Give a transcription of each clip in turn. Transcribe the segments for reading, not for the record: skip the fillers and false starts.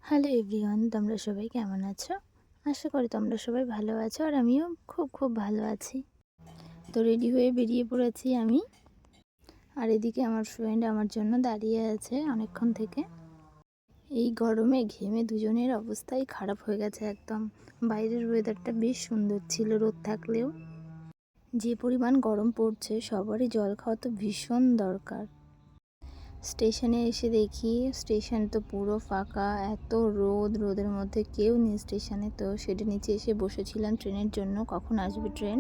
Hello everyone, তোমরা সবাই কেমন আছো? আশা করি তোমরা সবাই ভালো আছো, আর আমিও খুব ভালো আছি। তো রেডি হয়ে বেরিয়ে পড়েছি আমি। আর এদিকে আমার ফ্রেন্ড আমার জন্য দাঁড়িয়ে আছে অনেকক্ষণ থেকে। এই গরমে ঘেমে দুজনের অবস্থাই খারাপ হয়ে গেছে একদম। বাইরের ওয়েদারটা বেশ সুন্দর ছিল রোদ থাকলেও। যে পরিমাণ গরম পড়ছে, সবারই জল খাওয়া তো ভীষণ দরকার। স্টেশনে এসে দেখি স্টেশন তো পুরো ফাঁকা, এত রোদের মধ্যে কেউ নেই স্টেশনে। তো সেটা নিচে এসে বসেছিলাম ট্রেনের জন্য, কখন আসবে ট্রেন।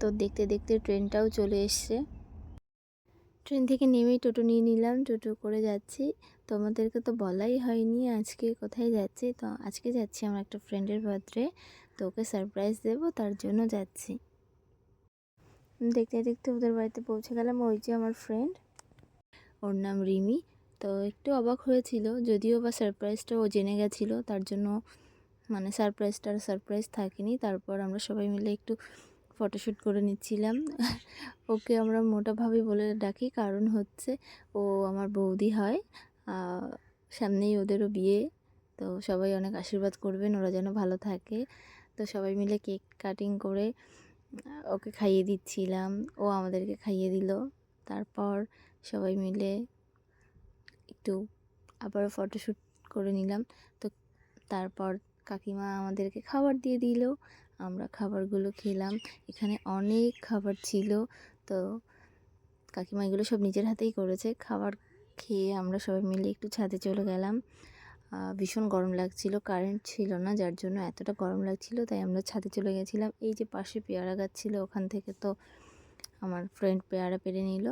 তো দেখতে দেখতে ট্রেনটাও চলে এসছে। ট্রেন থেকে নেমেই টোটো নিয়ে নিলাম, টোটো করে যাচ্ছি। তোমাদেরকে তো বলাই হয়নি আজকে কোথায় যাচ্ছি। তো আজকে যাচ্ছি আমার একটা ফ্রেন্ডের বার্থডে, তো ওকে সারপ্রাইজ দেবো, তার জন্য যাচ্ছি। দেখতে দেখতে ওদের বাড়িতে পৌঁছে গেলাম। ওই যে আমার ফ্রেন্ড, ওর নাম রিমি। তো একটু অবাক হয়েছিল, যদিও বা সারপ্রাইজটা ও জেনে গেছিলো, তার জন্য মানে সারপ্রাইজটার সারপ্রাইজ থাকেনি। তারপর আমরা সবাই মিলে একটু ফটোশ্যুট করে নিচ্ছিলাম। ওকে আমরা মোটাভাবে বলে ডাকি, কারণ হচ্ছে ও আমার বৌদি হয়। সামনেই ওদেরও বিয়ে, তো সবাই অনেক আশীর্বাদ করবেন ওরা যেন ভালো থাকে। তো সবাই মিলে কেক কাটিং করে ওকে খাইয়ে দিচ্ছিলাম, ও আমাদেরকে খাইয়ে দিল। তারপর সবাই মিলে একটু আবার ফটোশ্যুট করে নিলাম। তো তারপর কাকিমা আমাদেরকে খাবার দিয়ে দিল, আমরা খাবারগুলো খেলাম। এখানে অনেক খাবার ছিল, তো কাকিমা এগুলো সব নিজের হাতেই করেছে। খাবার খেয়ে আমরা সবাই মিলে একটু ছাদে চলে গেলাম। ভীষণ গরম লাগছিল, কারেন্ট ছিল না, যার জন্য এতটা গরম লাগছিল, তাই আমরা ছাদে চলে গেছিলাম। এই যে পাশে পেয়ারা গাছ ছিল, ওখান থেকে তো আমার ফ্রেন্ড পেয়ারা পেড়ে নিল।